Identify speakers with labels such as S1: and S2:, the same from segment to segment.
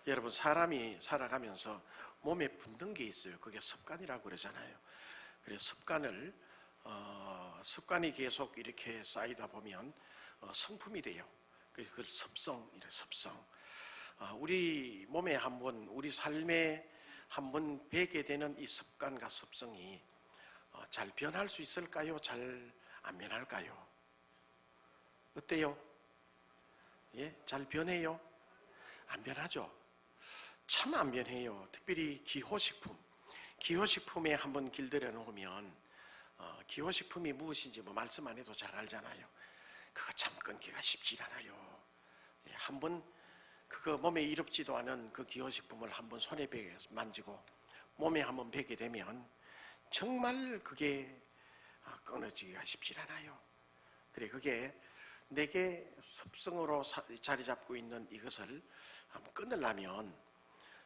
S1: 여러분, 사람이 살아가면서 몸에 붙는 게 있어요. 그게 습관이라고 그러잖아요. 그래서 습관이 계속 이렇게 쌓이다 보면 성품이 돼요. 그걸 습성이래, 습성. 우리 몸에 한번, 우리 삶에 한번 배게 되는 이 습관과 습성이 잘 변할 수 있을까요? 잘 안 변할까요? 어때요? 예? 잘 변해요? 안 변하죠? 참 안 변해요. 특별히 기호식품에 한번 길들여 놓으면 기호식품이 무엇인지 말씀 안 해도 잘 알잖아요. 그거 참 끊기가 쉽지 않아요. 예, 한번 그거 몸에 이롭지도 않은 그 기호식품을 한번 손에 만지고 몸에 한번 베게 되면 정말 그게 끊어지기가 쉽지 않아요. 그래, 그게 내게 습성으로 자리 잡고 있는 이것을 한번 끊으려면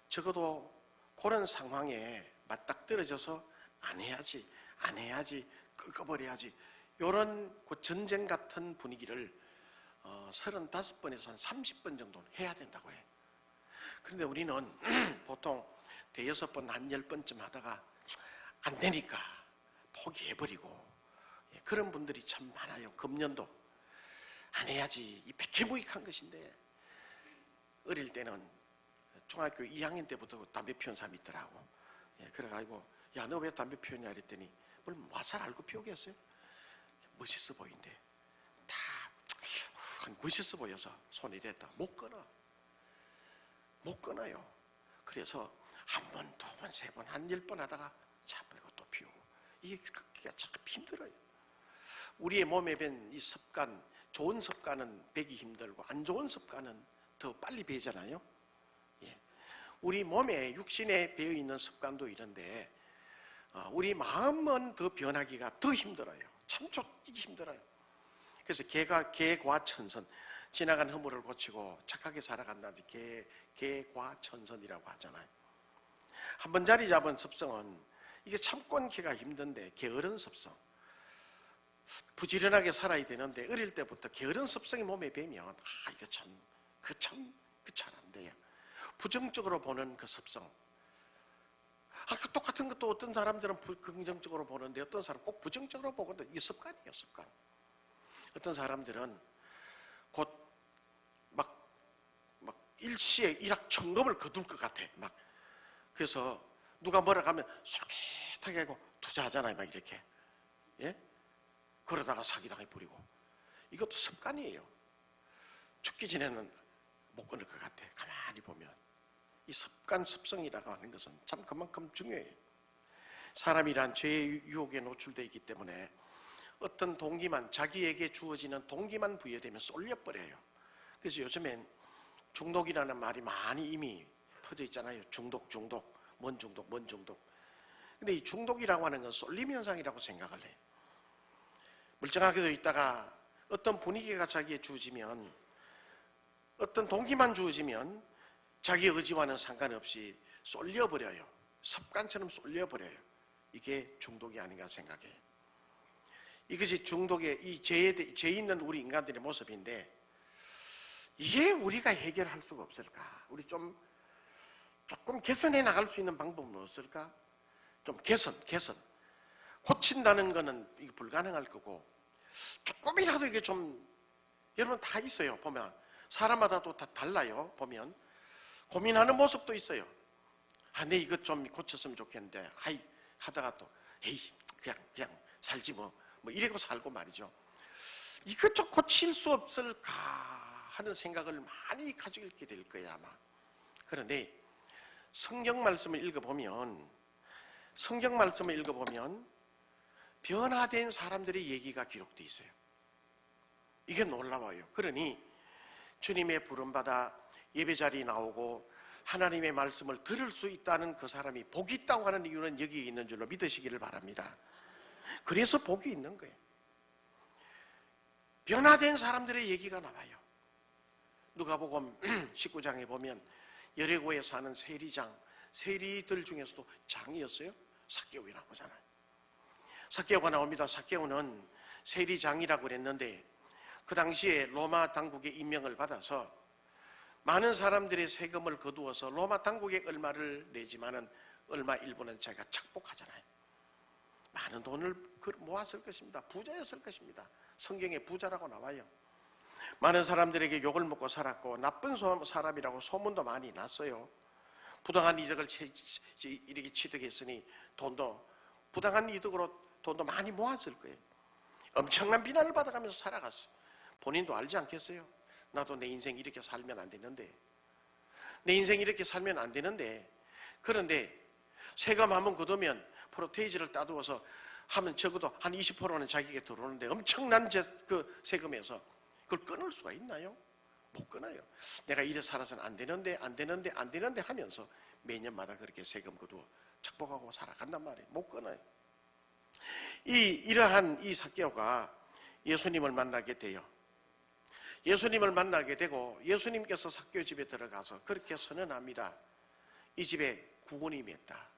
S1: 적어도 그런 상황에 맞닥뜨려져서 안 해야지 끊어버려야지, 이런 그 전쟁 같은 분위기를 35번에서 한 30번 정도는 해야 된다고 해요. 그런데 우리는 보통 대여섯 번, 한 10번쯤 하다가 안 되니까 포기해버리고, 그런 분들이 참 많아요. 금년도 안 해야지, 이 백해무익한 것인데. 어릴 때는 중학교 2학년 때부터 담배 피운 사람이 있더라고. 그래가지고 야, 너 왜 담배 피우냐 그랬더니 뭘 와살 알고 피우겠어요? 멋있어 보인대. 다 멋있어 보여서 손이 됐다. 못 끊어요. 그래서 한 번, 두 번, 세 번, 한 10번 하다가 차버리고 또 피우고. 이게 참 힘들어요. 우리의 몸에 밴 이 습관, 좋은 습관은 배기 힘들고 안 좋은 습관은 더 빨리 배잖아요. 예. 우리 몸에, 육신에 배어 있는 습관도 이런데 우리 마음은 더 변하기가 더 힘들어요. 참 좋기 힘들어요. 그래서 개과천선, 지나간 허물을 고치고 착하게 살아간다는 개과천선이라고 하잖아요. 한번 자리 잡은 습성은 이게 참권기가 힘든데, 게으른 습성, 부지런하게 살아야 되는데 어릴 때부터 게으른 습성이 몸에 배면 이거 잘 안 돼요. 부정적으로 보는 그 습성. 그 똑같은 것도 어떤 사람들은 긍정적으로 보는데 어떤 사람은 꼭 부정적으로 보거든요. 이게 습관이에요, 습관. 어떤 사람들은 곧 막 일시에 일확천금을 거둘 것 같아. 그래서 누가 뭐라 하면 솔깃하게 하고 투자하잖아요, 막 이렇게. 예? 그러다가 사기당해 버리고. 이것도 습관이에요. 죽기 전에는 못 끊을 것 같아. 가만히 보면. 이 습성이라고 하는 것은 참 그만큼 중요해요. 사람이란 죄의 유혹에 노출되어 있기 때문에 어떤 동기만, 자기에게 주어지는 동기만 부여되면 쏠려버려요. 그래서 요즘엔 중독이라는 말이 많이 이미 퍼져 있잖아요. 중독. 뭔 중독. 근데 이 중독이라고 하는 건 쏠림 현상이라고 생각을 해요. 멀쩡하게도 있다가 어떤 분위기가 자기에 주어지면, 어떤 동기만 주어지면 자기의 의지와는 상관없이 쏠려버려요. 습관처럼 쏠려버려요. 이게 중독이 아닌가 생각해요. 이것이 중독의, 이 죄 있는 우리 인간들의 모습인데, 이게 우리가 해결할 수가 없을까? 우리 조금 개선해 나갈 수 있는 방법은 없을까? 좀 개선. 고친다는 거는 이게 불가능할 거고, 조금이라도 이게 좀, 여러분 다 있어요. 보면 사람마다도 다 달라요. 보면 고민하는 모습도 있어요. 내 이것 좀 고쳤으면 좋겠는데, 하다가 또 그냥 살지 뭐 이러고 살고 말이죠. 이것 좀 고칠 수 없을까 하는 생각을 많이 가지고 있게 될 거야, 아마. 그런데 성경 말씀을 읽어보면 변화된 사람들의 얘기가 기록되어 있어요. 이게 놀라워요. 그러니 주님의 부름받아 예배자리에 나오고 하나님의 말씀을 들을 수 있다는 그 사람이 복이 있다고 하는 이유는 여기에 있는 줄로 믿으시기를 바랍니다. 그래서 복이 있는 거예요. 변화된 사람들의 얘기가 나와요. 누가복음 19장에 보면 여리고에 사는 세리들 중에서도 장이었어요. 삭개오가 나오잖아요. 삭개오가 나옵니다. 삭개오는 세리장이라고 그랬는데 그 당시에 로마 당국의 임명을 받아서 많은 사람들의 세금을 거두어서 로마 당국에 얼마를 내지만은 얼마 일부는 자기가 착복하잖아요. 많은 돈을 모았을 것입니다. 부자였을 것입니다. 성경에 부자라고 나와요. 많은 사람들에게 욕을 먹고 살았고 나쁜 사람이라고 소문도 많이 났어요. 부당한 이득을 이렇게 취득했으니 부당한 이득으로 돈도 많이 모았을 거예요. 엄청난 비난을 받아가면서 살아갔어. 본인도 알지 않겠어요? 나도 내 인생 이렇게 살면 안 되는데, 내 인생 이렇게 살면 안 되는데, 그런데 세금 한번 걷으면 프로테이지를 따두어서 하면 적어도 한 20%는 자기에게 들어오는데 엄청난 그 세금에서 그걸 끊을 수가 있나요? 못 끊어요. 내가 이래 살아서는 안 되는데 하면서 매년마다 그렇게 세금 거두어 착복하고 살아간단 말이에요. 못 끊어요. 이러한 이 삭개오가 예수님을 만나게 돼요. 예수님을 만나게 되고 예수님께서 삭개오 집에 들어가서 그렇게 선언합니다. 이 집에 구원이 맺다.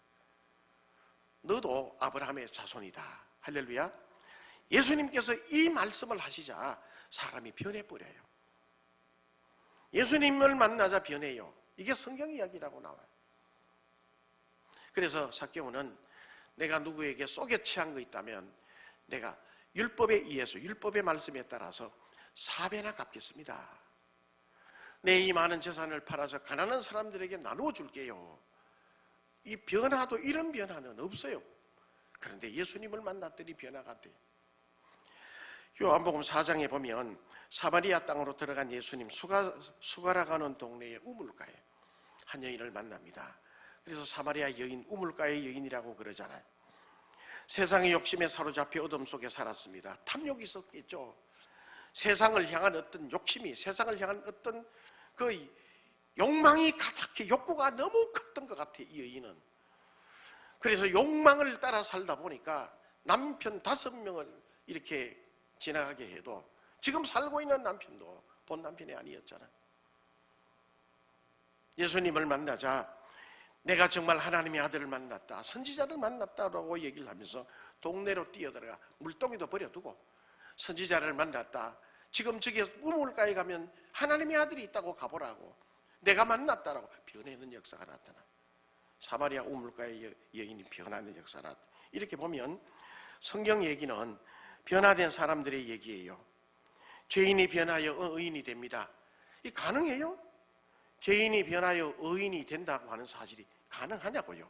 S1: 너도 아브라함의 자손이다. 할렐루야. 예수님께서 이 말씀을 하시자 사람이 변해버려요. 예수님을 만나자 변해요. 이게 성경 이야기라고 나와요. 그래서 삭개오는 내가 누구에게 속여 취한 거 있다면 내가 율법에 의해서 율법의 말씀에 따라서 4배나 갚겠습니다. 내 이 많은 재산을 팔아서 가난한 사람들에게 나누어 줄게요. 이 변화도 이런 변화는 없어요. 그런데 예수님을 만났더니 변화가 돼요. 요한복음 4장에 보면 사마리아 땅으로 들어간 예수님 수가라가는 동네의 우물가에 한 여인을 만납니다. 그래서 사마리아 여인, 우물가의 여인이라고 그러잖아요. 세상의 욕심에 사로잡혀 어둠 속에 살았습니다. 탐욕이 있었겠죠. 세상을 향한 어떤 욕심이, 세상을 향한 어떤 그 욕망이 가득해, 욕구가 너무 컸던 것 같아요, 이 여인은. 그래서 욕망을 따라 살다 보니까 남편 5명을 이렇게 지나가게 해도 지금 살고 있는 남편도 본 남편이 아니었잖아요. 예수님을 만나자 내가 정말 하나님의 아들을 만났다, 선지자를 만났다라고 얘기를 하면서 동네로 뛰어들어가 물동이도 버려두고 선지자를 만났다. 지금 저기 우물가에 가면 하나님의 아들이 있다고 가보라고, 내가 만났다라고 변하는 역사가 나타나. 사마리아 우물가의 여인이 변하는 역사가 나타나. 이렇게 보면 성경 얘기는 변화된 사람들의 얘기예요. 죄인이 변하여 의인이 됩니다. 이 가능해요? 죄인이 변하여 의인이 된다고 하는 사실이 가능하냐고요?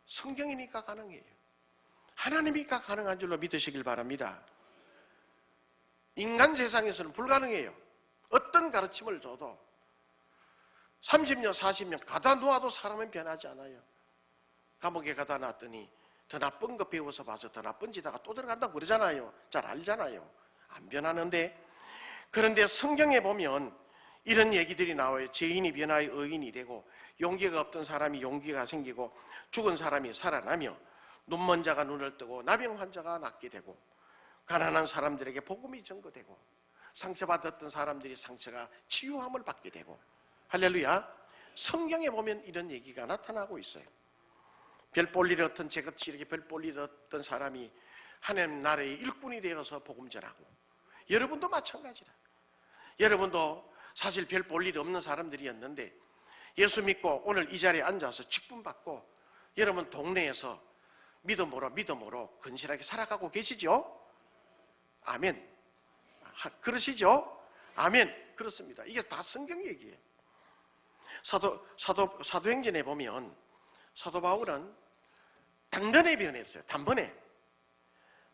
S1: 성경이니까 가능해요. 하나님이니까 가능한 줄로 믿으시길 바랍니다. 인간 세상에서는 불가능해요. 어떤 가르침을 줘도 30년 40년 가다 놓아도 사람은 변하지 않아요. 감옥에 가다 놨더니 더 나쁜 거 배워서 봐서 더 나쁜 짓 하다가 또 들어간다고 그러잖아요. 잘 알잖아요. 안 변하는데. 그런데 성경에 보면 이런 얘기들이 나와요. 죄인이 변하여 의인이 되고, 용기가 없던 사람이 용기가 생기고, 죽은 사람이 살아나며, 눈먼 자가 눈을 뜨고, 나병 환자가 낫게 되고, 가난한 사람들에게 복음이 전거되고, 상처받았던 사람들이 상처가 치유함을 받게 되고. 할렐루야. 성경에 보면 이런 얘기가 나타나고 있어요. 별 볼 일 없던 저같이 이렇게 별 볼 일 없던 사람이 하나님 나라의 일꾼이 되어서 복음 전하고, 여러분도 마찬가지라. 여러분도 사실 별 볼 일 없는 사람들이었는데 예수 믿고 오늘 이 자리에 앉아서 직분 받고 여러분 동네에서 믿음으로 건실하게 살아가고 계시죠? 아멘. 그러시죠? 아멘. 그렇습니다. 이게 다 성경 얘기예요. 사도행전에 보면 사도 바울은 단번에 변했어요. 단번에.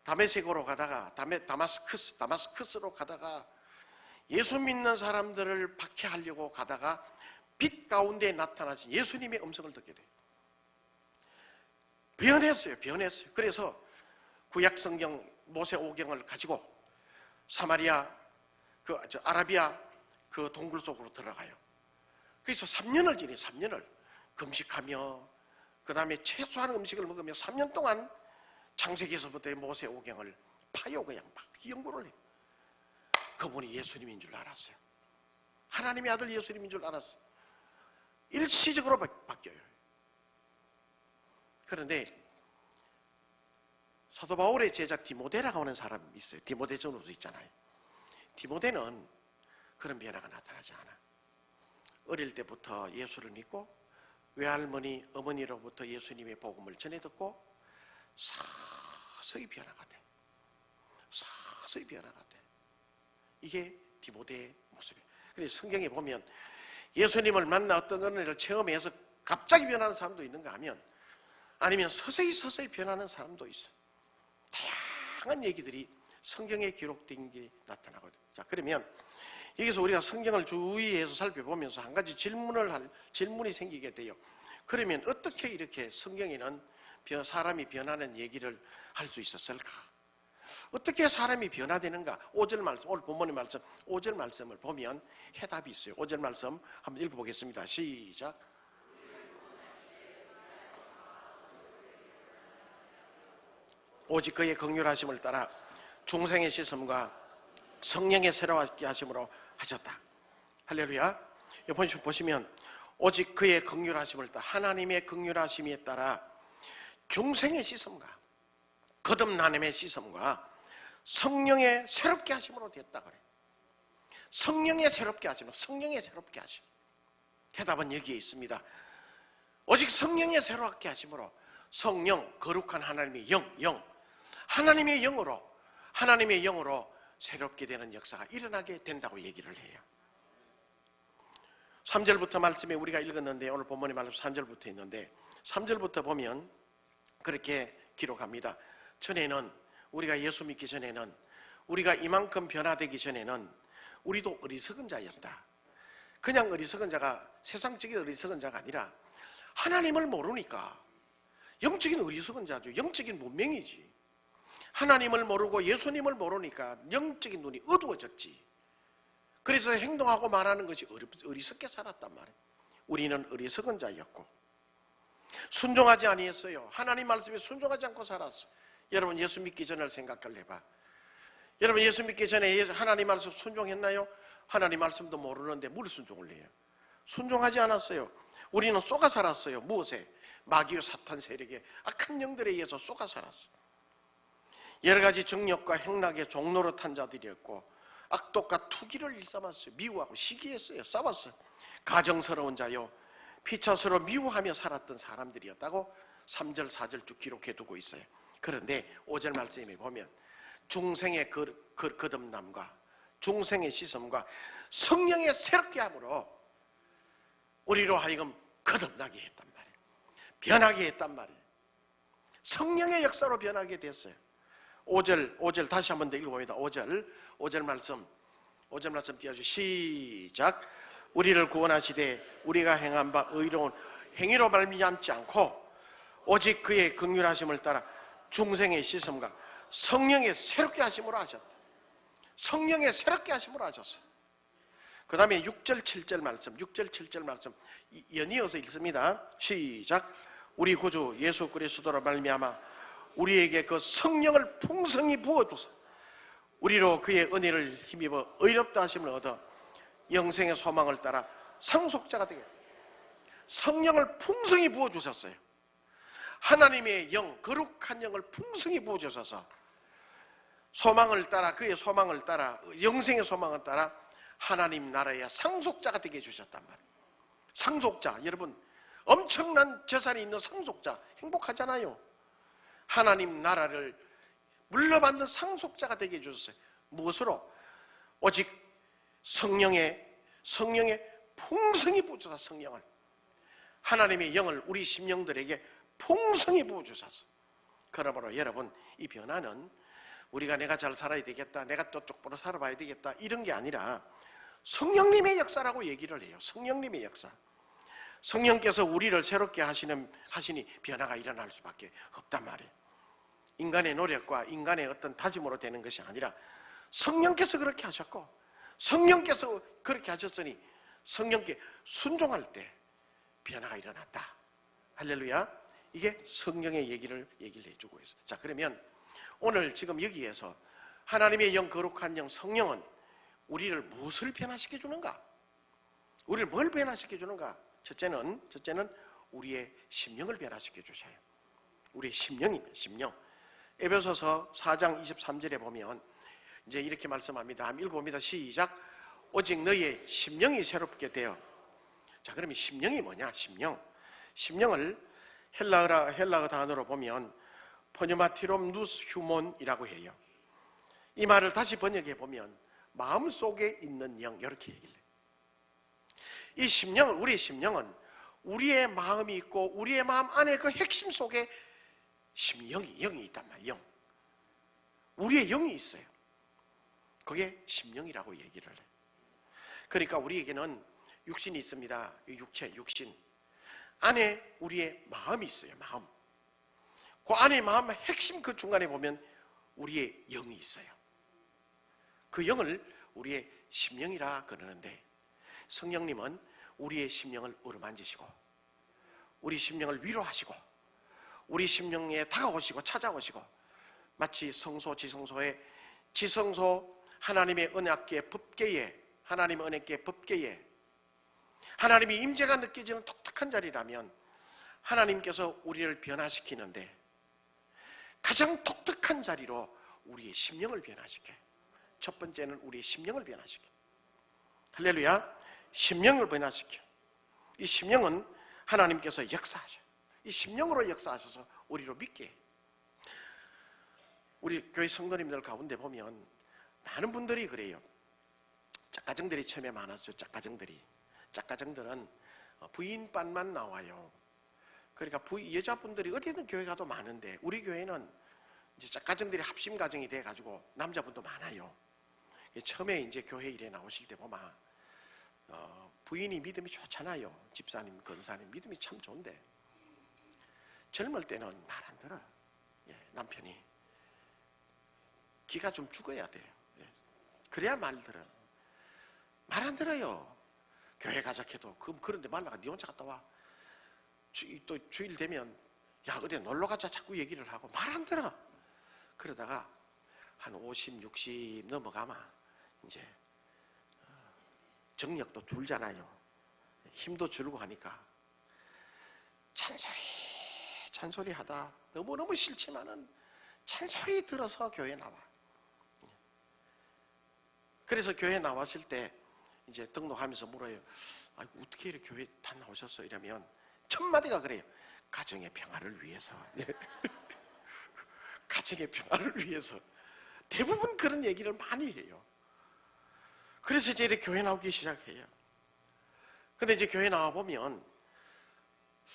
S1: 다메섹으로 가다가 다마스커스로 가다가 예수 믿는 사람들을 박해하려고 가다가 빛 가운데 나타나신 예수님의 음성을 듣게 돼요. 변했어요. 그래서 구약 성경 모세오경을 가지고 사마리아 아라비아 그 동굴 속으로 들어가요. 그래서 3년을 지내요. 3년을 금식하며 그 다음에 최소한 음식을 먹으며 3년 동안 창세기에서부터의 모세오경을 파요. 그냥 막 연구를 해요. 그분이 예수님인 줄 알았어요. 하나님의 아들 예수님인 줄 알았어요. 일시적으로 바뀌어요. 그런데 사도 바울의 제자 디모데라고 하는 사람이 있어요. 디모데 전후서 있잖아요. 디모데는 그런 변화가 나타나지 않아. 어릴 때부터 예수를 믿고 외할머니, 어머니로부터 예수님의 복음을 전해 듣고 서서히 변화가 돼. 서서히 변화가 돼. 이게 디모데의 모습이에요. 그래서 성경에 보면 예수님을 만나 어떤 은혜를 체험해서 갑자기 변하는 사람도 있는가 하면, 아니면 서서히 변하는 사람도 있어요. 다양한 얘기들이 성경에 기록된 게 나타나거든요. 자, 그러면 여기서 우리가 성경을 주의해서 살펴보면서 한 가지 질문이 생기게 돼요. 그러면 어떻게 이렇게 성경에는 사람이 변하는 얘기를 할 수 있었을까? 어떻게 사람이 변화되는가? 5절 말씀, 오늘 본문의 말씀 5절 말씀을 보면 해답이 있어요. 5절 말씀 한번 읽어보겠습니다. 시작. 오직 그의 긍휼하심을 따라 중생의 씻음과 성령의 새롭게 하심으로 하셨다. 할렐루야. 여기 보시면 오직 그의 긍휼하심을 따라, 하나님의 긍휼하심에 따라 중생의 씻음과 거듭남의 씻음과 성령의 새롭게 하심으로 됐다 그래. 성령의 새롭게 하심, 성령의 새롭게 하심. 해답은 여기에 있습니다. 오직 성령의 새롭게 하심으로 성령, 거룩한 하나님의 영, 하나님의 영으로 새롭게 되는 역사가 일어나게 된다고 얘기를 해요. 3절부터 말씀에 우리가 읽었는데, 오늘 본문의 말씀 3절부터 있는데 3절부터 보면 그렇게 기록합니다. 전에는, 우리가 예수 믿기 전에는, 우리가 이만큼 변화되기 전에는 우리도 어리석은 자였다. 그냥 어리석은 자가, 세상적인 어리석은 자가 아니라 하나님을 모르니까 영적인 어리석은 자죠. 영적인 문명이지. 하나님을 모르고 예수님을 모르니까 영적인 눈이 어두워졌지. 그래서 행동하고 말하는 것이 어리석게 살았단 말이에요. 우리는 어리석은 자였고 순종하지 아니했어요. 하나님 말씀에 순종하지 않고 살았어. 여러분, 예수 믿기 전을 생각을 해봐. 여러분, 예수 믿기 전에 하나님 말씀 순종했나요? 하나님 말씀도 모르는데 뭘 순종을 해요? 순종하지 않았어요. 우리는 쏘가 살았어요. 무엇에? 마귀와 사탄 세력에, 악한 영들에 의해서 쏘가 살았어. 여러 가지 정력과 행락의 종로로 탄 자들이었고 악독과 투기를 일삼았어요. 미워하고 시기했어요. 싸웠어요. 가정스러운 자요, 피차서로 미워하며 살았던 사람들이었다고 3절 4절 쭉 기록해 두고 있어요. 그런데 5절 말씀에 보면 중생의 거듭남과 중생의 씻음과 성령의 새롭게 함으로 우리로 하여금 거듭나게 했단 말이에요. 변하게 했단 말이에요. 성령의 역사로 변하게 됐어요. 5절 다시 한 번 더 읽어봅니다. 5절 말씀 띄워주. 시작. 우리를 구원하시되 우리가 행한 바 의로운 행위로 말미암지 않고 오직 그의 긍휼하심을 따라 중생의 씻음과 성령의 새롭게 하심으로 하셨다. 성령의 새롭게 하심으로 하셨어요. 그 다음에 6절 7절 말씀 연이어서 읽습니다. 시작. 우리 구주 예수 그리스도로 말미암아 우리에게 그 성령을 풍성히 부어주사 우리로 그의 은혜를 힘입어 의롭다 하심을 얻어 영생의 소망을 따라 상속자가 되게, 성령을 풍성히 부어주셨어요. 하나님의 영, 거룩한 영을 풍성히 부어주셔서 소망을 따라, 그의 소망을 따라, 영생의 소망을 따라 하나님 나라의 상속자가 되게 해주셨단 말이에요. 상속자, 여러분, 엄청난 재산이 있는 상속자 행복하잖아요. 하나님 나라를 물려받는 상속자가 되게 해주셨어요. 무엇으로? 오직 성령의 풍성히 부어주사, 성령을, 하나님의 영을 우리 심령들에게 풍성히 부어주셔서. 그러므로 여러분, 이 변화는 우리가 내가 잘 살아야 되겠다, 내가 또 똑바로 살아봐야 되겠다, 이런 게 아니라 성령님의 역사라고 얘기를 해요. 성령님의 역사. 성령께서 우리를 새롭게 하시니 변화가 일어날 수밖에 없단 말이에요. 인간의 노력과 인간의 어떤 다짐으로 되는 것이 아니라 성령께서 그렇게 하셨고, 성령께서 그렇게 하셨으니 성령께 순종할 때 변화가 일어났다. 할렐루야. 이게 성령의 얘기를 해주고 있어요. 자, 그러면 오늘 지금 여기에서 하나님의 영, 거룩한 영, 성령은 우리를 무엇을 변화시켜 주는가? 우리를 뭘 변화시켜 주는가? 첫째는 우리의 심령을 변화시켜 주셔요. 우리의 심령입니다. 심령. 에베소서 4장 23절에 보면 이제 이렇게 말씀합니다. 한번 읽어봅니다. 시작. 오직 너희의 심령이 새롭게 되어 자, 그러면 심령이 뭐냐? 심령을 헬라어 단어로 보면 포뉴마티롬 누스 휴몬이라고 해요. 이 말을 다시 번역해 보면 마음속에 있는 영, 이렇게 얘기를 해요. 이 심령은, 우리의 심령은 우리의 마음이 있고 우리의 마음 안에 그 핵심 속에 영이 있단 말이에요. 우리의 영이 있어요. 그게 심령이라고 얘기를 해요. 그러니까 우리에게는 육신이 있습니다. 육신 안에 우리의 마음이 있어요. 마음. 그 안에 마음의 핵심, 그 중간에 보면 우리의 영이 있어요. 그 영을 우리의 심령이라 그러는데, 성령님은 우리의 심령을 어루만지시고 우리 심령을 위로하시고 우리 심령에 다가오시고 찾아오시고, 마치 성소 지성소 하나님의 언약궤 법궤에, 하나님의 언약궤 법궤에 하나님의 임재가 느껴지는 독특한 자리라면 하나님께서 우리를 변화시키는데 가장 독특한 자리로 우리의 심령을 변화시켜요. 첫 번째는 우리의 심령을 변화시켜요. 할렐루야. 심령을 변화시켜요. 이 심령은 하나님께서 역사하셔요. 이 심령으로 역사하셔서 우리로 믿게 해요. 우리 교회 성도님들 가운데 보면 많은 분들이 그래요. 짝가정들이 처음에 많았어요. 짝가정들은 부인반만 나와요. 그러니까 여자분들이 어디든 교회 가도 많은데, 우리 교회는 이제 짝가정들이 합심 가정이 돼가지고 남자분도 많아요. 처음에 이제 교회 일에 나오실 때 보면 부인이 믿음이 좋잖아요. 집사님, 권사님 믿음이 참 좋은데 젊을 때는 말 안 들어요. 남편이 기가 좀 죽어야 돼요. 그래야 말 들어요. 말 안 들어요. 교회 가자 해도 그런데 말라가 네 혼자 갔다 와. 또 주일 되면 야 어디 놀러 가자 자꾸 얘기를 하고 말 안 들어. 그러다가 한 50, 60 넘어가면 이제 정력도 줄잖아요. 힘도 줄고 하니까 잔소리 하다 너무너무 싫지만은 잔소리 들어서 교회 나와. 그래서 교회 나왔을 때 이제 등록하면서 물어요. 아이고, 어떻게 이렇게 교회 다 나오셨어? 이러면 첫 마디가 그래요. 가정의 평화를 위해서. 가정의 평화를 위해서. 대부분 그런 얘기를 많이 해요. 그래서 이제 이렇게 교회 나오기 시작해요. 근데 이제 교회 나와보면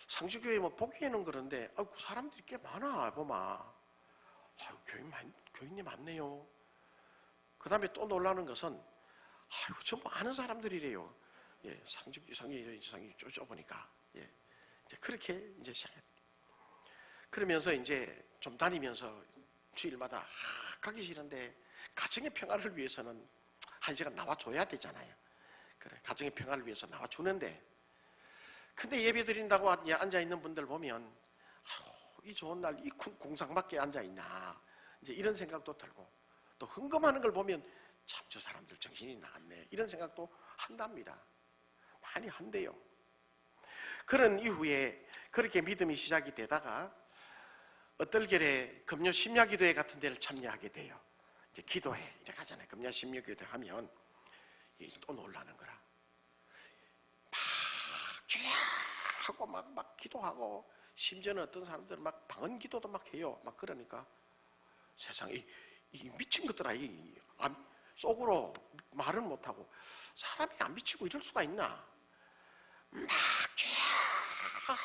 S1: 상주교회 뭐 보기에는 그런데 아이고, 사람들이 꽤 많아 보마. 교인이 많네요. 그 다음에 또 놀라는 것은 아이고, 전부 아는 사람들이래요. 상이 좁으니까. 이제 그렇게 이제 시작해요. 그러면서 이제 좀 다니면서 주일마다 가기 싫은데 가정의 평화를 위해서는 한 시간 나와줘야 되잖아요. 그래, 가정의 평화를 위해서 나와주는데, 근데 예배 드린다고 앉아있는 분들 보면 이 좋은 날 이 공상밖에 앉아있나, 이제 이런 생각도 들고, 또 흥금하는 걸 보면 참 저 사람들 정신이 나갔네, 이런 생각도 한답니다. 많이 한대요. 그런 이후에 그렇게 믿음이 시작이 되다가 어떨결에 금요 심야기도회 같은 데를 참여하게 돼요. 이제 기도회 이제 가잖아요. 금요 심야기도회 하면 또 놀라는 거라. 막 주야 하고 막 기도하고, 심지어는 어떤 사람들은 막 방언 기도도 막 해요. 막 그러니까 세상에 이 미친 것들아, 속으로 말은 못하고 사람이 안 미치고 이럴 수가 있나. 막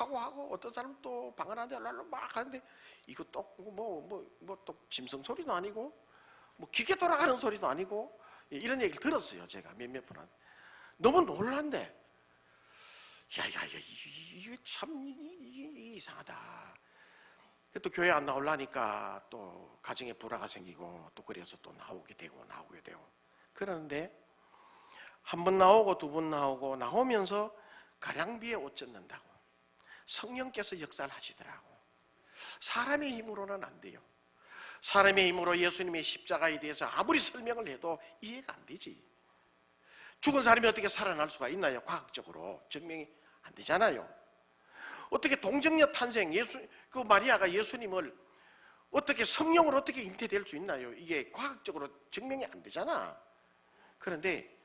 S1: 하고 어떤 사람은 또 방언하는데 막 하는데 이거 또 또 짐승 소리도 아니고 뭐 기계 돌아가는 소리도 아니고, 이런 얘기를 들었어요. 제가 몇몇 분한테. 너무 놀란데, 이게 참 이상하다. 또 교회 안 나오려니까 또 가정에 불화가 생기고, 또 그래서 또 나오게 되고 그러는데 한 번 나오고 두 번 나오고 나오면서 가량비에 옷 젖는다고 성령께서 역사를 하시더라고. 사람의 힘으로는 안 돼요. 사람의 힘으로 예수님의 십자가에 대해서 아무리 설명을 해도 이해가 안 되지. 죽은 사람이 어떻게 살아날 수가 있나요? 과학적으로 증명이 안 되잖아요. 어떻게 동정녀 탄생, 그 마리아가 예수님을 어떻게 성령으로 어떻게 잉태될 수 있나요? 이게 과학적으로 증명이 안 되잖아. 그런데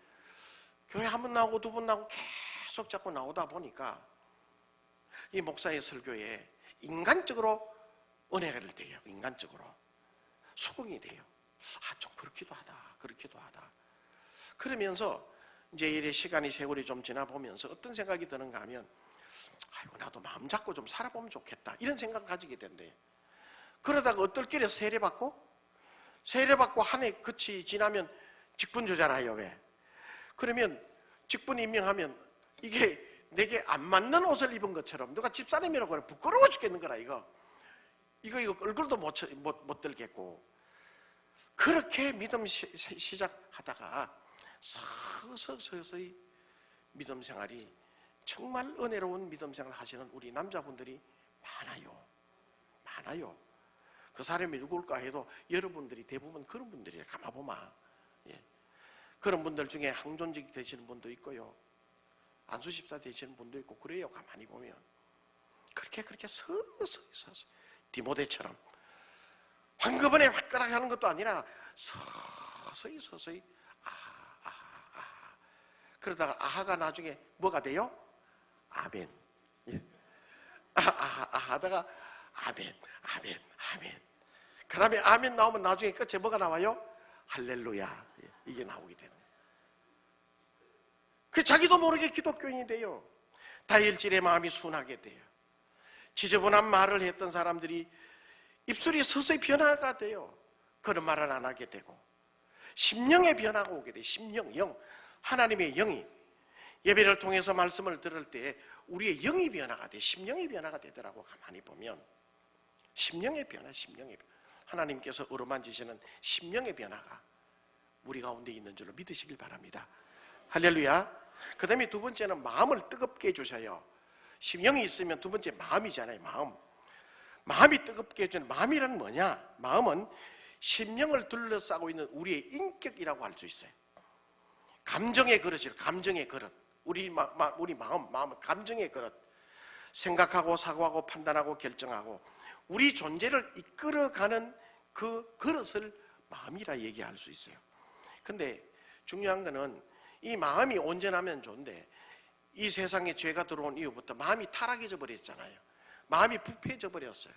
S1: 교회 한 번 나오고 두 번 나오고 계속 자꾸 나오다 보니까 이 목사의 설교에 인간적으로 은혜가 돼요. 인간적으로 수긍이 돼요. 좀 그렇기도 하다, 그렇기도 하다. 그러면서 이제 이래 시간이 세월이 좀 지나 보면서 어떤 생각이 드는가 하면, 아이고 나도 마음 잡고 좀 살아보면 좋겠다, 이런 생각을 가지게 된대요. 그러다가 어떨 길에 세례받고 한 해 끝이 지나면 직분 주잖아요. 왜? 그러면 직분 임명하면 이게 내게 안 맞는 옷을 입은 것처럼 누가 집사람이라고 그래 부끄러워 죽겠는 거라. 이거 얼굴도 못 들겠고. 그렇게 믿음 시작하다가 서서히 믿음 생활이, 정말 은혜로운 믿음 생활 하시는 우리 남자분들이 많아요. 그 사람이 누굴까 해도 여러분들이 대부분 그런 분들이에요. 가만보마. 예. 그런 분들 중에 항존직 되시는 분도 있고요, 안수집사 되시는 분도 있고 그래요. 가만히 보면 그렇게 서서히 디모데처럼 황급하게 화끈하게 하는 것도 아니라 서서히 그러다가 아하가 나중에 뭐가 돼요? 아멘. 예. 하다가 아멘. 그 다음에 아멘 나오면 나중에 끝에 뭐가 나와요? 할렐루야. 이게 나오게 되는 거예요. 그 자기도 모르게 기독교인이 돼요. 다혈질의 마음이 순하게 돼요. 지저분한 말을 했던 사람들이 입술이 서서히 변화가 돼요. 그런 말을 안 하게 되고 심령의 변화가 오게 돼요. 심령, 영. 하나님의 영이 예배를 통해서 말씀을 들을 때 우리의 영이 변화가 돼, 심령의 변화가 되더라고. 가만히 보면 심령의 변화. 하나님께서 어루만지시는 심령의 변화가 우리 가운데 있는 줄로 믿으시길 바랍니다. 할렐루야. 그 다음에 두 번째는 마음을 뜨겁게 해주셔요. 심령이 있으면 두 번째 마음이잖아요. 마음이 뜨겁게 해주는, 마음이란 뭐냐? 마음은 심령을 둘러싸고 있는 우리의 인격이라고 할 수 있어요. 감정의 그릇이에요. 감정의 그릇. 우리 마음은 감정의 그릇. 생각하고 사고하고 판단하고 결정하고 우리 존재를 이끌어가는 그 그릇을 마음이라 얘기할 수 있어요. 근데 중요한 거는 이 마음이 온전하면 좋은데 이 세상에 죄가 들어온 이후부터 마음이 타락해져 버렸잖아요. 마음이 부패해져 버렸어요.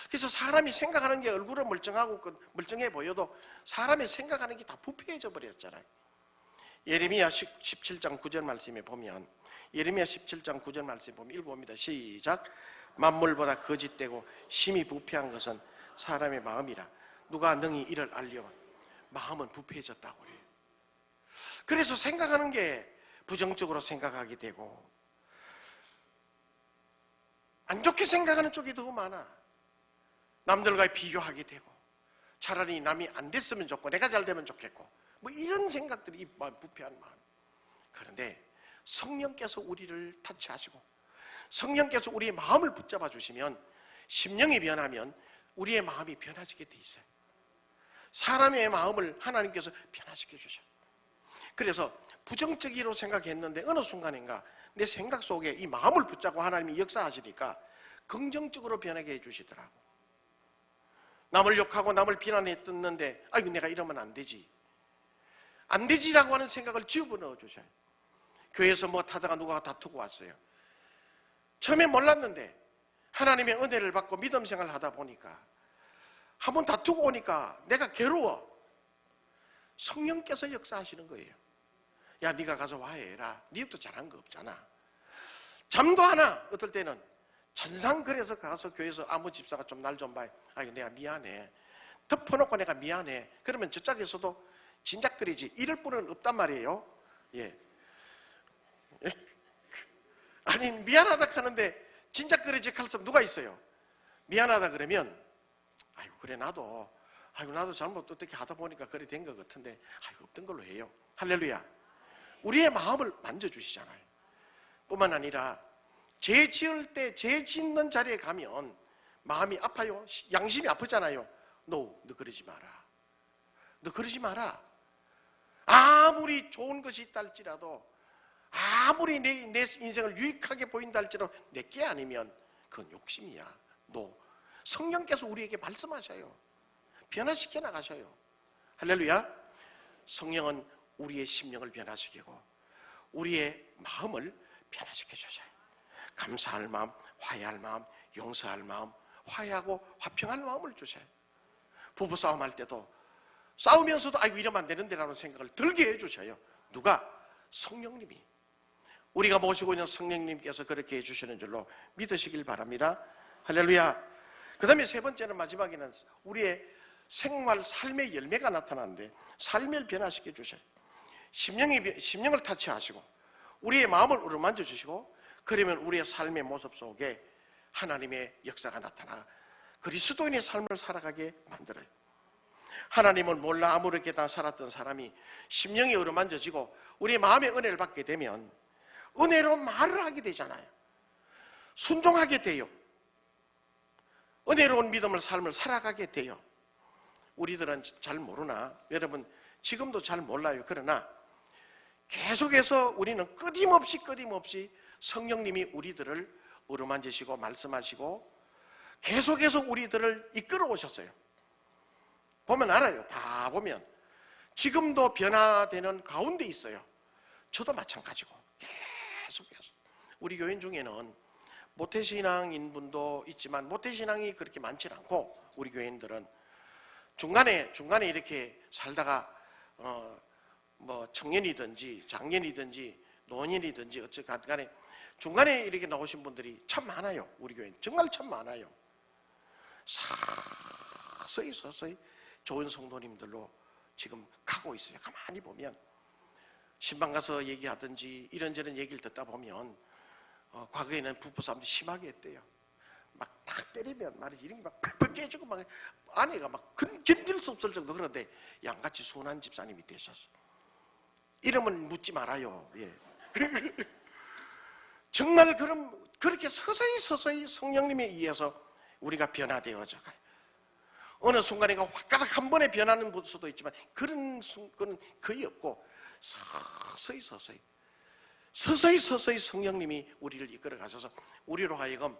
S1: 그래서 사람이 생각하는 게 얼굴은 멀쩡해 보여도 사람이 생각하는 게 다 부패해져 버렸잖아요. 예레미야 17장 9절 말씀에 보면, 예레미야 17장 9절 말씀에 보면 읽어봅니다. 시작. 만물보다 거짓되고 심히 부패한 것은 사람의 마음이라. 누가 능히 이를 알려? 마음은 부패해졌다고 해요. 그래서 생각하는 게 부정적으로 생각하게 되고 안 좋게 생각하는 쪽이 더 많아. 남들과 비교하게 되고 차라리 남이 안 됐으면 좋고 내가 잘 되면 좋겠고 뭐 이런 생각들이 부패한 마음. 그런데 성령께서 우리를 타치하시고 성령께서 우리의 마음을 붙잡아 주시면 심령이 변하면 우리의 마음이 변화지게 돼 있어요. 사람의 마음을 하나님께서 변화시켜 주셔요. 그래서 부정적으로 생각했는데 어느 순간인가 내 생각 속에 이 마음을 붙잡고 하나님이 역사하시니까 긍정적으로 변하게 해주시더라고. 남을 욕하고 남을 비난했었는데 아이고 내가 이러면 안 되지라고 하는 생각을 집어넣어 주셔요. 교회에서 뭐 타다가 누가 다투고 왔어요. 처음에 몰랐는데 하나님의 은혜를 받고 믿음 생활을 하다 보니까 한번 다투고 오니까 내가 괴로워. 성령께서 역사하시는 거예요. 야 네가 가서 화해해라. 네도 잘한 거 없잖아. 잠도 안 와. 어떨 때는 전상 그래서 가서 교회에서 아무 집사가 좀 날 좀 봐요. 아이고 내가 미안해. 덮어놓고 내가 미안해. 그러면 저쪽에서도 진작거리지 이럴 뿐은 없단 말이에요. 예. 아니 미안하다 하는데 진작거리지 할 사람 누가 있어요? 미안하다 그러면 아이고 그래 나도 잘못 어떻게 하다 보니까 그래 된 것 같은데 아이고 없던 걸로 해요. 할렐루야. 우리의 마음을 만져주시잖아요. 뿐만 아니라 죄 지을 때 죄 짓는 자리에 가면 마음이 아파요. 양심이 아프잖아요. 너 그러지 마라. 너 그러지 마라. 아무리 좋은 것이 있다 할지라도 아무리 내 인생을 유익하게 보인다 할지라도 내게 아니면 그건 욕심이야. 너 성령께서 우리에게 말씀하셔요. 변화시켜 나가셔요. 할렐루야. 성령은 우리의 심령을 변화시키고 우리의 마음을 변화시켜 주셔요. 감사할 마음, 화해할 마음, 용서할 마음, 화해하고 화평할 마음을 주셔요. 부부싸움 할 때도 싸우면서도 아이고 이러면 안 되는데라는 생각을 들게 해주셔요. 누가? 성령님이. 우리가 모시고 있는 성령님께서 그렇게 해주시는 줄로 믿으시길 바랍니다. 할렐루야. 그 다음에 세 번째는, 마지막에는 우리의 생활, 삶의 열매가 나타나는데 삶을 변화시켜 주셔요. 심령을 타치하시고 우리의 마음을 어루만져 주시고, 그러면 우리의 삶의 모습 속에 하나님의 역사가 나타나 그리스도인의 삶을 살아가게 만들어요. 하나님을 몰라 아무렇게나 살았던 사람이 심령이 어루만져지고 우리의 마음의 은혜를 받게 되면 은혜로 말을 하게 되잖아요. 순종하게 돼요. 은혜로운 믿음을 삶을 살아가게 돼요. 우리들은 잘 모르나? 여러분 지금도 잘 몰라요. 그러나 계속해서 우리는 끊임없이 성령님이 우리들을 어루만지시고 말씀하시고 계속해서 우리들을 이끌어 오셨어요. 보면 알아요. 다 보면 지금도 변화되는 가운데 있어요. 저도 마찬가지고 계속해서. 우리 교인 중에는 모태신앙인 분도 있지만 모태신앙이 그렇게 많지 않고, 우리 교인들은 중간에 이렇게 살다가 뭐 청년이든지 장년이든지 노년이든지 어쨌든 간에 중간에 이렇게 나오신 분들이 참 많아요. 우리 교인 정말 참 많아요. 서서히 좋은 성도님들로 지금 가고 있어요. 가만히 보면 신방 가서 얘기하든지 이런저런 얘기를 듣다 보면 과거에는 부부싸움도 심하게 했대요. 막 탁 때리면 말이지 이런 게 막 팍팍 깨지고 막 아내가 막 견딜 수 없을 정도. 그런데 양같이 순한 집사님이 되셨어. 이름은 묻지 말아요. 예. 정말 그렇게 서서히 성령님에 의해서 우리가 변화되어져 가요. 어느 순간에가 확가닥 한 번에 변하는 수도 있지만 그런 순간은 거의 없고 서서히 성령님이 우리를 이끌어 가셔서 우리로 하여금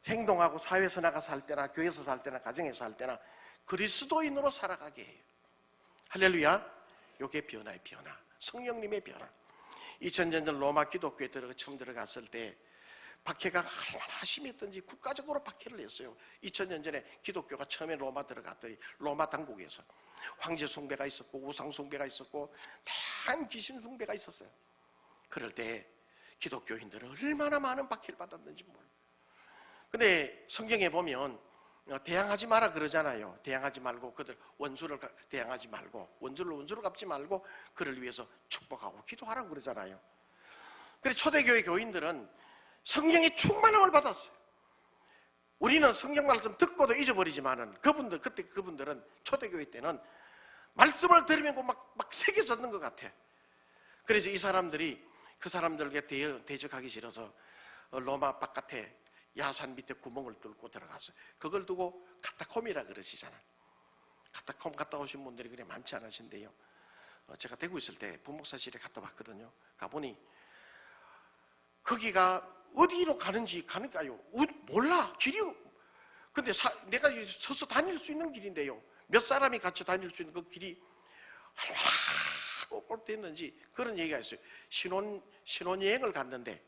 S1: 행동하고 사회에서 나가 살 때나 교회에서 살 때나 가정에서 살 때나 그리스도인으로 살아가게 해요. 할렐루야. 이게 변화의 변화, 성령님의 변화. 2000년 전 로마 기독교에 처음 들어갔을 때 박해가 얼마나 심했던지 국가적으로 박해를 했어요. 2000년 전에 기독교가 처음에 로마 들어갔더니 로마 당국에서 황제 숭배가 있었고 우상 숭배가 있었고 다양한 귀신 숭배가 있었어요. 그럴 때 기독교인들은 얼마나 많은 박해를 받았는지 몰라요. 근데 성경에 보면 대항하지 마라 그러잖아요. 대항하지 말고 그들 원수를 대항하지 말고 원수를 갚지 말고 그를 위해서 축복하고 기도하라고 그러잖아요. 그래서 초대교회 교인들은 성령의 충만함을 받았어요. 우리는 성경 말씀 듣고도 잊어버리지만은 그분들은 초대교회 때는 말씀을 들으면 막 새겨졌는 것 같아. 그래서 이 사람들이 그 사람들에게 대적하기 싫어서 로마 바깥에 야산 밑에 구멍을 뚫고 들어갔어요. 그걸 두고 카타콤이라 그러시잖아. 카타콤 갔다 오신 분들이 그래 많지 않으신데요. 제가 대구 있을 때 부목사실에 갔다 왔거든요. 가보니 거기가 어디로 가는가요? 몰라. 길이. 근데 내가 서서 다닐 수 있는 길인데요. 몇 사람이 같이 다닐 수 있는 그 길이 얼마나 꼴대했는지 그런 얘기가 있어요. 신혼여행을 갔는데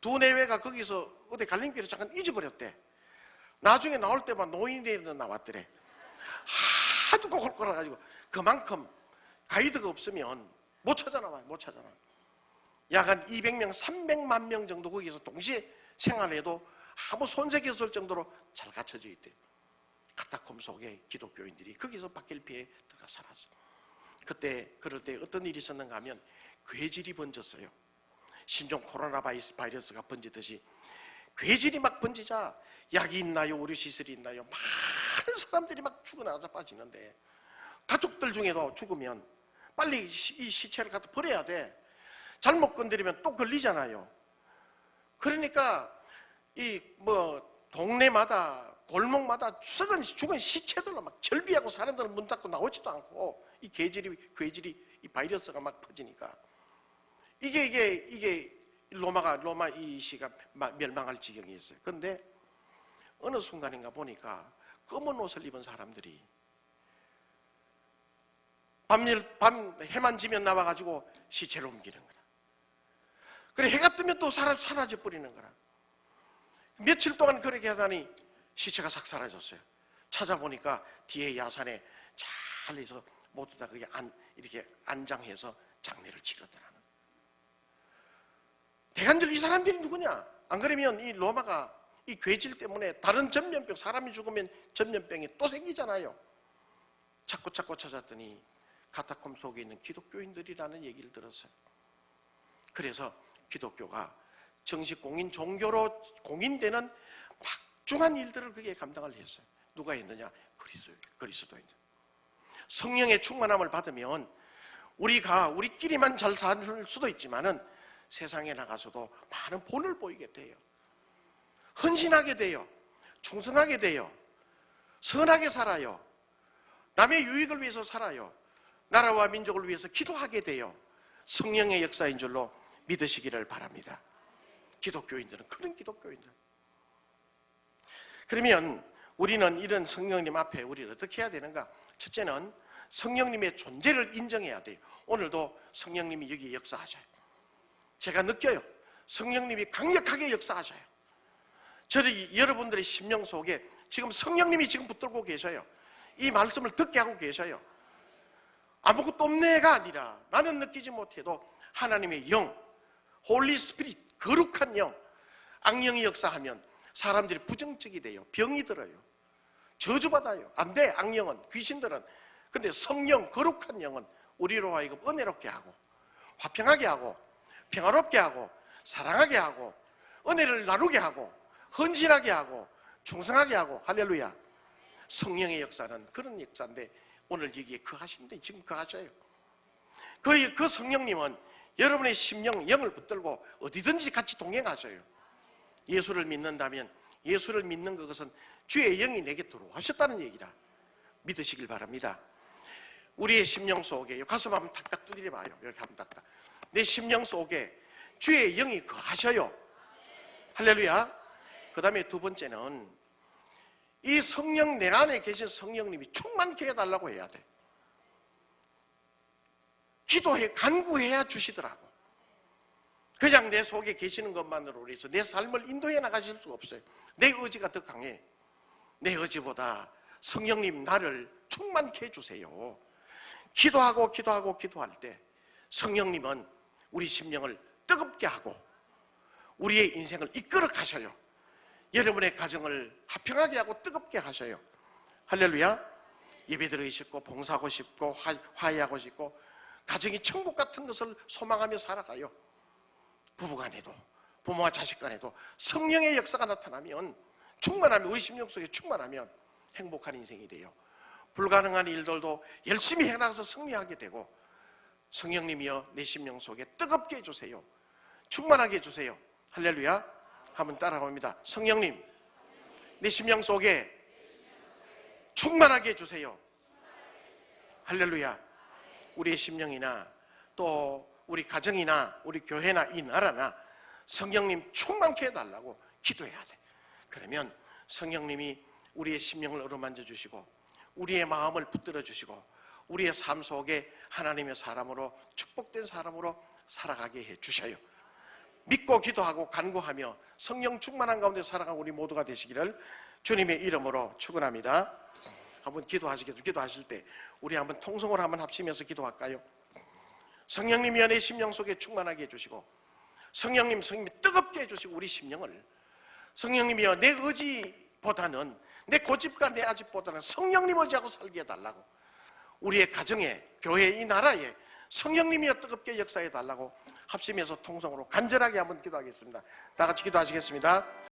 S1: 두 내외가 거기서 어디 갈림길을 잠깐 잊어버렸대. 나중에 나올 때만 노인이 나왔더래. 하도 꼬글꼬글해가지고 그만큼 가이드가 없으면 못 찾아나. 약 한 200명, 300만 명 정도 거기서 동시에 생활해도 아무 손색이 없을 정도로 잘 갖춰져 있대. 카타콤 속에 기독교인들이 거기서 박해를 피해 들어가 살았어. 그럴 때 어떤 일이 있었는가 하면 괴질이 번졌어요. 신종 코로나 바이러스가 번지듯이 괴질이 막 번지자 약이 있나요? 의료시설이 있나요? 많은 사람들이 막 죽어나가서 빠지는데 가족들 중에도 죽으면 빨리 이 시체를 갖다 버려야 돼. 잘못 건드리면 또 걸리잖아요. 그러니까 동네마다 골목마다 죽은 시체들로 막 절비하고 사람들은 문 닫고 나오지도 않고 이 괴질이 이 바이러스가 막 퍼지니까 이게 로마 이 시가 멸망할 지경이 있어요. 그런데 어느 순간인가 보니까 검은 옷을 입은 사람들이 밤 해만 지면 나와가지고 시체를 옮기는 거야. 그래 해가 뜨면 또 사라져 버리는 거라. 며칠 동안 그렇게 하다니 시체가 싹 사라졌어요. 찾아보니까 뒤에 야산에 잘 해서 모두 다 이렇게 안장해서 장례를 치렀더라는. 대간절 이 사람들이 누구냐? 안 그러면 이 로마가 이 괴질 때문에 다른 전염병, 사람이 죽으면 전염병이 또 생기잖아요. 찾고 찾았더니 카타콤 속에 있는 기독교인들이라는 얘기를 들었어요. 그래서 기독교가 정식 공인 종교로 공인되는 막중한 일들을 그게 감당을 했어요. 누가 했느냐? 그리스도인들. 성령의 충만함을 받으면 우리끼리만 잘 살 수도 있지만은 세상에 나가서도 많은 본을 보이게 돼요. 헌신하게 돼요. 충성하게 돼요. 선하게 살아요. 남의 유익을 위해서 살아요. 나라와 민족을 위해서 기도하게 돼요. 성령의 역사인 줄로 믿으시기를 바랍니다. 기독교인들은 그런 기독교인들. 그러면 우리는 이런 성령님 앞에 우리를 어떻게 해야 되는가? 첫째는 성령님의 존재를 인정해야 돼요. 오늘도 성령님이 여기 역사하셔요. 제가 느껴요. 성령님이 강력하게 역사하셔요. 여러분들의 심령 속에 지금 성령님이 지금 붙들고 계셔요. 이 말씀을 듣게 하고 계셔요. 아무것도 없네가 아니라 나는 느끼지 못해도 하나님의 영, 홀리 스피릿, 거룩한 영, 악령이 역사하면 사람들이 부정적이 돼요. 병이 들어요. 저주받아요. 안 돼, 악령은, 귀신들은. 근데 성령, 거룩한 영은 우리로 하여금 은혜롭게 하고 화평하게 하고 평화롭게 하고 사랑하게 하고 은혜를 나누게 하고 헌신하게 하고 충성하게 하고. 할렐루야. 성령의 역사는 그런 역사인데 오늘 여기에 거하시는데 지금 거하셔요. 그 성령님은 여러분의 심령, 영을 붙들고 어디든지 같이 동행하셔요. 예수를 믿는다면 예수를 믿는 그것은 주의 영이 내게 들어오셨다는 얘기라 믿으시길 바랍니다. 우리의 심령 속에 가슴 한번 탁탁 두드려 봐요. 이렇게 한번 탁탁. 내 심령 속에 주의 영이 거하셔요. 할렐루야. 그 다음에 두 번째는 이 성령, 내 안에 계신 성령님이 충만케 해달라고 해야 돼. 기도해, 간구해야 주시더라고. 그냥 내 속에 계시는 것만으로 해서 내 삶을 인도해 나가실 수가 없어요. 내 의지가 더 강해. 내 의지보다 성령님 나를 충만케 해주세요. 기도할 때 성령님은 우리 심령을 뜨겁게 하고 우리의 인생을 이끌어 가셔요. 여러분의 가정을 화평하게 하고 뜨겁게 하셔요. 할렐루야. 예배 드리고 싶고 봉사하고 싶고 화해하고 싶고 가정이 천국 같은 것을 소망하며 살아가요. 부부간에도 부모와 자식간에도 성령의 역사가 나타나면 충만하면 우리 심령 속에 충만하면 행복한 인생이 돼요. 불가능한 일들도 열심히 해나가서 승리하게 되고 성령님이여 내 심령 속에 뜨겁게 해주세요. 충만하게 해주세요. 할렐루야. 한번 따라갑니다. 성령님 내 심령 속에 충만하게 해주세요. 할렐루야. 우리의 심령이나 또 우리 가정이나 우리 교회나 이 나라나 성령님 충만케 해달라고 기도해야 돼. 그러면 성령님이 우리의 심령을 어루만져 주시고 우리의 마음을 붙들어 주시고 우리의 삶 속에 하나님의 사람으로 축복된 사람으로 살아가게 해 주셔요. 믿고 기도하고 간구하며 성령 충만한 가운데 살아가는 우리 모두가 되시기를 주님의 이름으로 축원합니다. 한번 기도하시겠습니다. 기도하실 때 우리 한번 통성으로 한번 합치면서 기도할까요? 성령님이여 내 심령 속에 충만하게 해주시고 성령님이 뜨겁게 해주시고 우리 심령을 성령님이여 내 의지보다는 내 고집과 내 아집보다는 성령님 의지하고 살게 해달라고 우리의 가정에 교회 이 나라에 성령님이여 뜨겁게 역사해 달라고 합심해서 통성으로 간절하게 한번 기도하겠습니다. 다 같이 기도하시겠습니다.